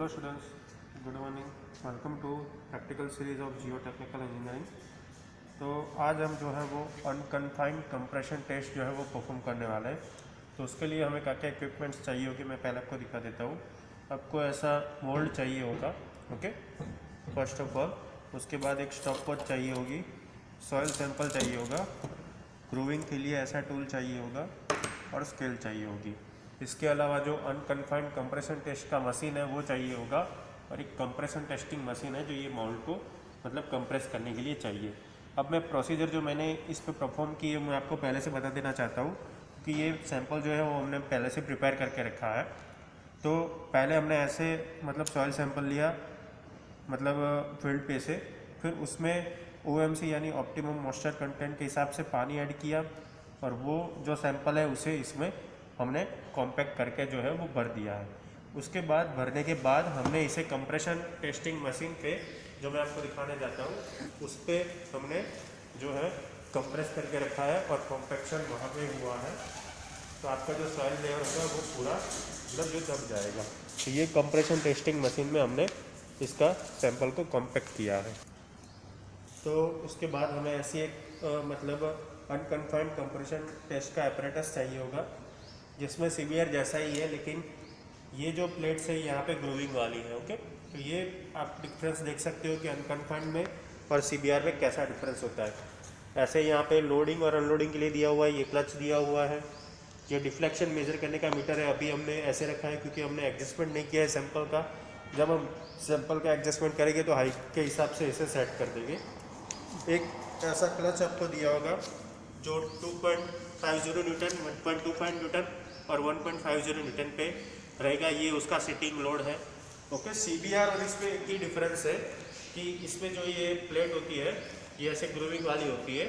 Hello students, good morning. Welcome to practical series of geotechnical engineering. तो आज हम जो है वो अनकन्फाइंड कंप्रेशन टेस्ट जो है वो परफॉर्म करने वाले हैं। तो उसके लिए हमें क्या क्या इक्विपमेंट्स चाहिए होगी मैं पहले आपको दिखा देता हूँ। आपको ऐसा मोल्ड चाहिए होगा, ओके, फर्स्ट ऑफ ऑल। उसके बाद एक स्टॉप वॉच चाहिए होगी, सॉइल सैंपल चाहिए होगा, ग्रूविंग के लिए ऐसा टूल चाहिए होगा और स्केल चाहिए होगी। इसके अलावा जो अनकन्फाइंड कंप्रेशन टेस्ट का मशीन है वो चाहिए होगा, और एक कंप्रेशन टेस्टिंग मशीन है जो ये मोल्ड को मतलब कंप्रेस करने के लिए चाहिए। अब मैं प्रोसीजर जो मैंने इस पर परफॉर्म की है मैं आपको पहले से बता देना चाहता हूँ कि ये सैंपल जो है वो हमने पहले से प्रिपेयर करके रखा है। तो पहले हमने ऐसे मतलब सॉइल सैंपल लिया, मतलब फील्ड पे से, फिर उसमें OMC यानी ऑप्टिमम मॉइस्चर कंटेंट के हिसाब से पानी ऐड किया, और वो जो सैंपल है उसे इसमें हमने कॉम्पैक्ट करके जो है वो भर दिया है। उसके बाद भरने के बाद हमने इसे कंप्रेशन टेस्टिंग मशीन पे, जो मैं आपको दिखाने जाता हूँ, उस पर हमने जो है कंप्रेस करके रखा है और कॉम्पैक्शन वहाँ पे हुआ है। तो आपका जो सॉइल लेयर होगा वो पूरा मतलब जो दब जाएगा। तो ये कंप्रेशन टेस्टिंग मशीन में हमने इसका सैंपल को कॉम्पैक्ट किया है। तो उसके बाद हमें ऐसी एक मतलब अनकन्फाइंड कंप्रेशन टेस्ट का अपरेटस चाहिए होगा, जिसमें CBR जैसा ही है, लेकिन ये जो प्लेट्स है यहाँ पे ग्रूविंग वाली है, ओके। तो ये आप डिफरेंस देख सकते हो कि अनकन्फाइंड में और CBR में कैसा डिफरेंस होता है। ऐसे यहाँ पे लोडिंग और अनलोडिंग के लिए दिया हुआ है, ये क्लच दिया हुआ है, ये डिफ्लेक्शन मेजर करने का मीटर है। अभी हमने ऐसे रखा है क्योंकि हमने एडजस्टमेंट नहीं किया है सैंपल का। जब हम सैंपल का एडजस्टमेंट करेंगे तो हाइट के हिसाब से इसे सेट कर देंगे। एक ऐसा क्लच आपको दिया होगा जो 2.50 न्यूटन, 1.25 न्यूटन और 1.50 न्यूटन पे रहेगा। ये उसका सिटिंग लोड है, ओके। CBR और इसमें एक ही डिफरेंस है कि इसमें जो ये प्लेट होती है ये ऐसे ग्रूविंग वाली होती है,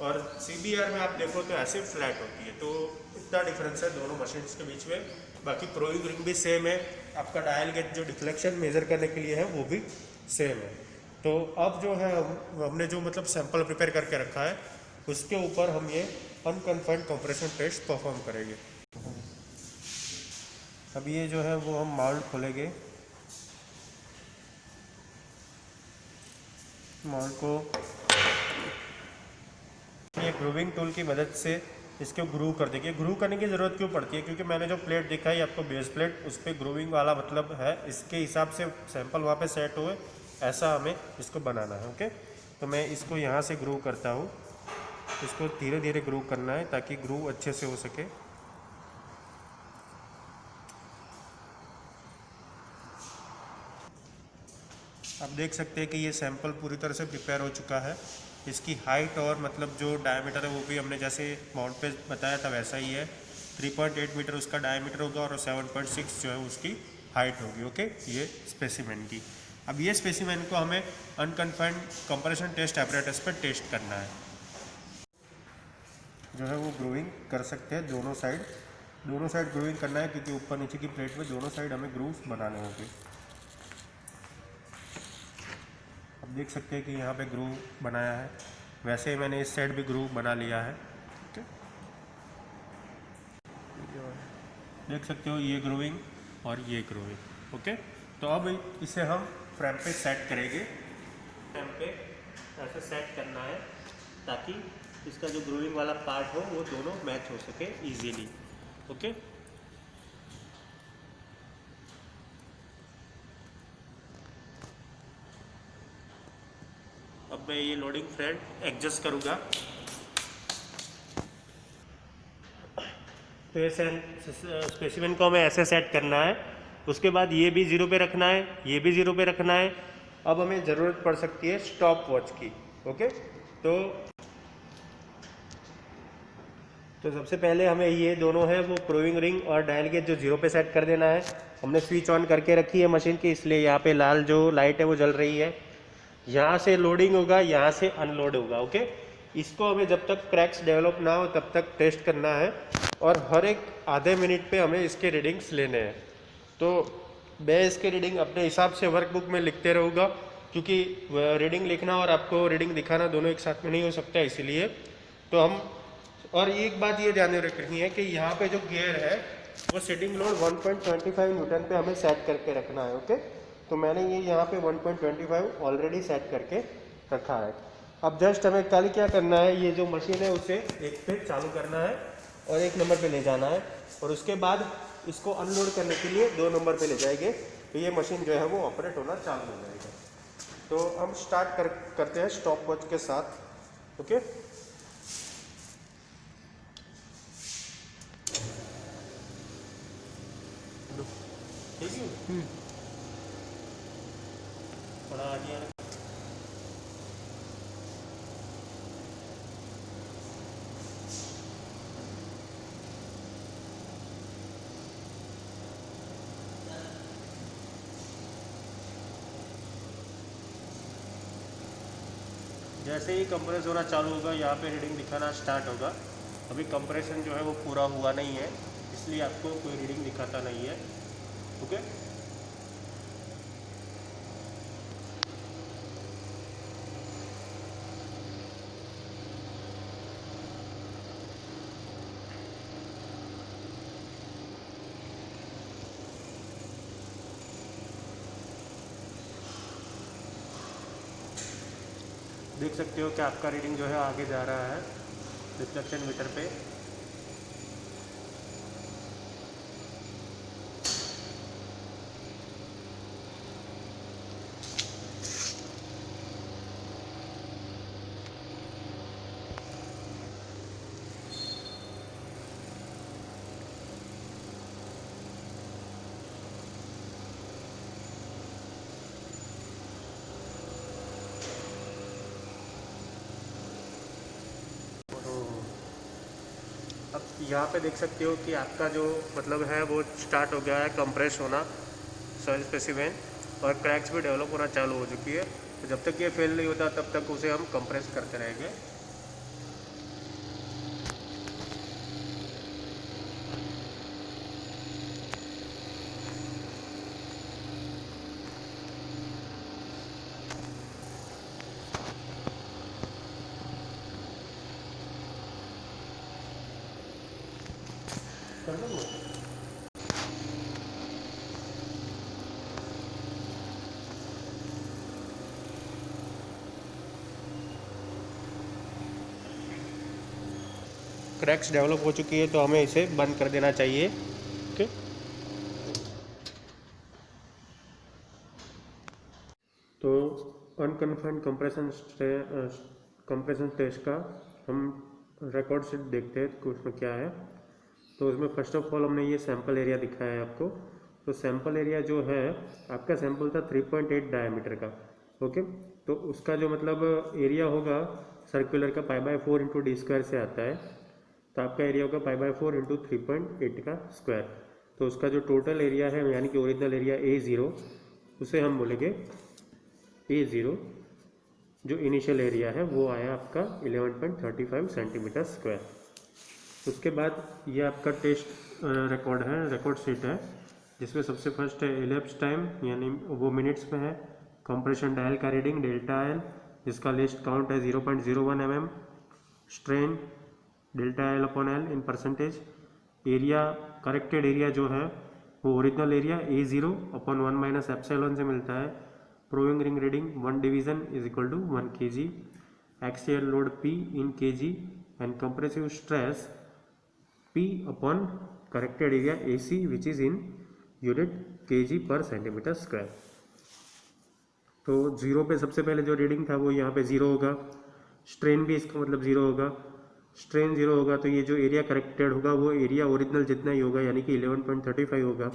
और CBR में आप देखो तो ऐसे फ्लैट होती है। तो इतना डिफरेंस है दोनों मशीन्स के बीच में। बाकी प्रोइंग रिंग भी सेम है, आपका डायल गेज जो डिफ्लेक्शन मेजर करने के लिए है वो भी सेम है। तो अब जो है हमने जो मतलब सैंपल प्रिपेयर करके रखा है उसके ऊपर हम ये अनकन्फाइंड कंप्रेशन टेस्ट परफॉर्म करेंगे। अब ये जो है वो हम मोल्ड खोलेंगे। मोल्ड को ये ग्रूविंग टूल की मदद से इसको ग्रूव कर देंगे। ग्रूव करने की ज़रूरत क्यों पड़ती है? क्योंकि मैंने जो प्लेट दिखाई आपको बेस प्लेट, उस पर ग्रूविंग वाला मतलब है, इसके हिसाब से सैंपल वहाँ पे सेट हुए, ऐसा हमें इसको बनाना है, ओके। तो मैं इसको यहाँ से ग्रूव करता हूँ। इसको धीरे धीरे ग्रूव करना है ताकि ग्रूव अच्छे से हो सके। आप देख सकते हैं कि ये सैंपल पूरी तरह से प्रिपेयर हो चुका है। इसकी हाइट और मतलब जो डायमीटर है वो भी हमने जैसे माउंट पे बताया था वैसा ही है। 3.8 मीटर उसका डायमीटर होगा और 7.6 जो है उसकी हाइट होगी, ओके, ये स्पेसिमेन की। अब ये स्पेसिमेन को हमें अनकन्फाइंड कंप्रेशन टेस्ट एपरेटस पर टेस्ट करना है। जो है वो ग्रूविंग कर सकते हैं दोनों साइड ग्रूविंग करना है, क्योंकि ऊपर नीचे की प्लेट में दोनों साइड हमें ग्रूव्स बनाने होंगे। अब देख सकते हैं कि यहाँ पे ग्रूव बनाया है, वैसे ही मैंने इस साइड भी ग्रूव बना लिया है, ठीक है। देख सकते हो ये ग्रूविंग और ये ग्रूविंग, ओके। तो अब इसे हम फ्रेम पे सेट करेंगे। फ्रेम पे ऐसे सेट करना है ताकि इसका जो ग्रूविंग वाला पार्ट हो वो दोनों मैच हो सके इजीली, ओके। अब मैं ये लोडिंग फ्रेम एडजस्ट करूँगा। तो ये स्पेसिमेन को हमें ऐसे सेट करना है। उसके बाद ये भी 0 पे रखना है, ये भी 0 पे रखना है। अब हमें ज़रूरत पड़ सकती है स्टॉप वॉच की, ओके। तो सबसे पहले हमें ये दोनों है वो प्रोविंग रिंग और डायल गेज जो 0 पे सेट कर देना है। हमने स्विच ऑन करके रखी है मशीन की, इसलिए यहाँ पे लाल जो लाइट है वो जल रही है। यहाँ से लोडिंग होगा, यहाँ से अनलोड होगा, ओके। इसको हमें जब तक क्रैक्स डेवलप ना हो तब तक टेस्ट करना है, और हर एक आधे मिनट पे हमें इसके रीडिंग्स लेने हैं। तो मैं इसके रीडिंग अपने हिसाब से वर्कबुक में लिखते रहूँगा, क्योंकि रीडिंग लिखना और आपको रीडिंग दिखाना दोनों एक साथ में नहीं हो सकता, इसीलिए। तो हम, और एक बात ये ध्यान में रखनी है कि यहाँ पे जो गियर है वो सेटिंग लोड 1.25 न्यूटन पे हमें सेट करके रखना है। ओके, तो मैंने ये यहाँ पे 1.25 ऑलरेडी सेट करके रखा है। अब जस्ट हमें कल क्या करना है, ये जो मशीन है उसे एक पे चालू करना है और 1 नंबर पे ले जाना है, और उसके बाद इसको अनलोड करने के लिए 2 नंबर पे ले जाएंगे, तो ये मशीन जो है वो ऑपरेट होना चालू हो जाएगा। तो हम स्टार्ट करते हैं स्टॉप वॉच के साथ। ओके, ठीक है, थोड़ा आगे आना। जैसे ही कंप्रेस होना चालू होगा यहाँ पे रीडिंग दिखाना स्टार्ट होगा। अभी कंप्रेशन जो है वो पूरा हुआ नहीं है, इसलिए आपको कोई रीडिंग दिखाता नहीं है। ओके, देख सकते हो कि आपका रीडिंग जो है आगे जा रहा है रिफ्लेक्शन मीटर पे। अब यहाँ पे देख सकते हो कि आपका जो मतलब है वो स्टार्ट हो गया है कंप्रेस होना सॉइल स्पेसिमेन, और क्रैक्स भी डेवलप होना चालू हो चुकी है। तो जब तक ये फेल नहीं होता तब तक उसे हम कंप्रेस करते रहेंगे। कर दो। क्रैक्स डेवलप हो चुकी है तो हमें इसे बंद कर देना चाहिए। ओके, तो अनकन्फाइंड कंप्रेशन टेस्ट का हम रिकॉर्ड शीट देखते हैं कि उसमें क्या है। तो उसमें फर्स्ट ऑफ ऑल हमने ये सैंपल एरिया दिखाया है आपको। तो सैंपल एरिया जो है आपका सैंपल था 3.8 डायमीटर का। ओके, तो उसका जो मतलब एरिया होगा सर्कुलर का π/4 इंटू डी स्क्वायर से आता है, तो आपका एरिया होगा π/4 इंटू 3.8 का स्क्वायर। तो उसका जो टोटल एरिया है यानी कि ओरिजिनल एरिया A0, उसे हम बोलेंगे A0। जो इनिशियल एरिया है वो आया आपका 11.35 सेंटीमीटर स्क्वायर। उसके बाद ये आपका टेस्ट रिकॉर्ड है, रिकॉर्ड शीट है, जिसमें सबसे फर्स्ट है एलिप्स टाइम यानी वो मिनट्स में है। कंप्रेशन डायल का रीडिंग डेल्टा एल जिसका लिस्ट काउंट है 0.01 mm। Strain delta L upon L in percentage. Area corrected area जो है वो original area A0 upon 1 minus epsilon से मिलता है। Proving ring reading 1 division is equal to 1 kg। Axial load P in kg and compressive stress P upon corrected area AC which is in unit kg per centimetre square. तो 0 पे सबसे पहले जो reading था वो यहाँ पे 0 होगा। स्ट्रेन भी इसका मतलब 0 होगा। स्ट्रेन 0 होगा तो ये जो एरिया करेक्टेड होगा वो एरिया ओरिजिनल जितना ही होगा यानी कि 11.35 होगा।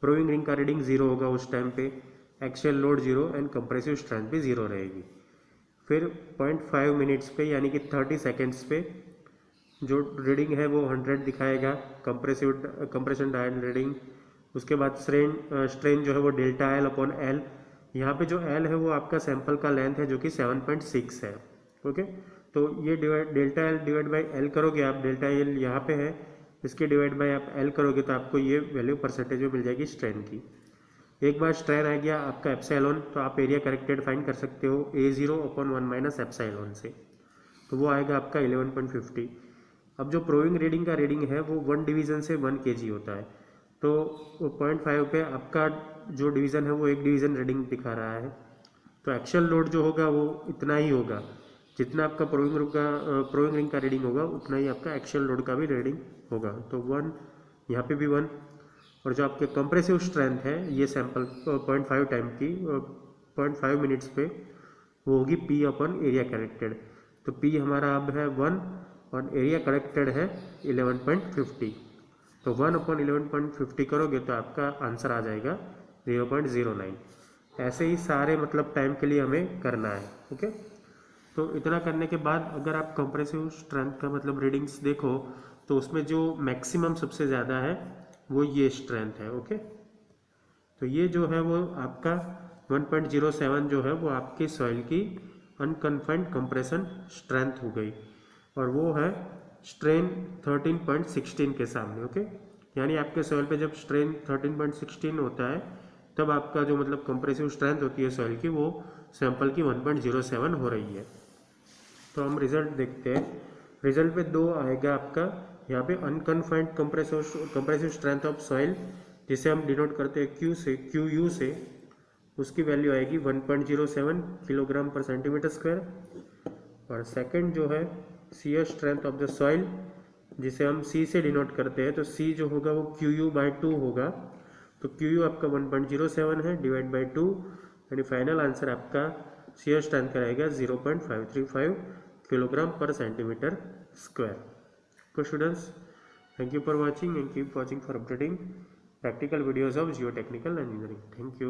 प्रूविंग रिंग का रीडिंग 0 होगा उस टाइम पे। Axial load 0 and compressive strength भी 0 रहेगी। फिर 0.5 मिनट्स पे यानी कि 30 सेकेंड्स पे जो रीडिंग है वो 100 दिखाएगा कंप्रेशन डायल रीडिंग। उसके बाद स्ट्रेन जो है वो डेल्टा एल अपॉन एल। यहाँ पे जो एल है वो आपका सैंपल का लेंथ है जो कि 7.6 है। ओके, तो ये delta L divide by L करोगे आप, डेल्टा एल यहाँ पे है, इसके डिवाइड बाई आप एल करोगे तो आपको ये वैल्यू परसेंटेज में मिल जाएगी स्ट्रेन की। एक बार स्ट्रेन आ गया आपका एप्सिलॉन, तो आप एरिया करेक्टेड फाइंड कर सकते हो A0 अपॉन 1 माइनस एप्सिलॉन से, तो वो आएगा आपका 11.50। अब जो प्रोइंग रीडिंग का रीडिंग है वो 1 डिवीज़न से 1 kg होता है, तो वो 0.5 पे आपका जो डिवीज़न है वो 1 डिवीज़न रीडिंग दिखा रहा है, तो एक्चुअल लोड जो होगा वो इतना ही होगा, जितना आपका प्रोइंग रिंग का रीडिंग होगा उतना ही आपका एक्चुअल लोड का भी रीडिंग होगा। तो 1 यहाँ पे भी 1, और जो आपके कंप्रेसिव स्ट्रेंथ है ये सैंपल 0.5 टाइम की 0.5 मिनट्स पे वो होगी P अपन एरिया कलेक्टेड। तो P हमारा अब है 1 और एरिया कलेक्टेड है 11.50, तो 1 अपन 11.50 करोगे तो आपका आंसर आ जाएगा 0.09। ऐसे ही सारे मतलब टाइम के लिए हमें करना है। ओके, तो इतना करने के बाद अगर आप कंप्रेसिव स्ट्रेंथ का मतलब रीडिंग्स देखो तो उसमें जो मैक्सिमम सबसे ज़्यादा है वो ये स्ट्रेंथ है। ओके, तो ये जो है वो आपका 1.07 जो है वो आपकी सॉइल की अनकन्फाइंड कंप्रेशन स्ट्रेंथ हो गई, और वो है स्ट्रेन 13.16 के सामने। ओके, यानी आपके सॉइल पे जब स्ट्रेन 13.16 होता है तब आपका जो मतलब कंप्रेसिव स्ट्रेंथ होती है सॉइल की वो सैंपल की 1.07 हो रही है। तो हम रिजल्ट देखते हैं। रिजल्ट पे 2 आएगा आपका यहाँ पे unconfined compressive strength of soil, जिसे हम डिनोट करते हैं QU से, उसकी वैल्यू आएगी 1.07 किलोग्राम पर सेंटीमीटर स्क्वायर। और सेकंड जो है shear strength of the soil, जिसे हम C से डिनोट करते हैं, तो C जो होगा वो QU/2 होगा, तो QU आपका 1.07 है डिवाइड बाई 2, यानी फाइनल आंसर आपका शियर स्ट्रेंथ का रहेगा 0.535 किलोग्राम पर सेंटीमीटर स्क्वायर। तो students, thank you for watching and keep watching for updating practical videos of geotechnical engineering. Thank you.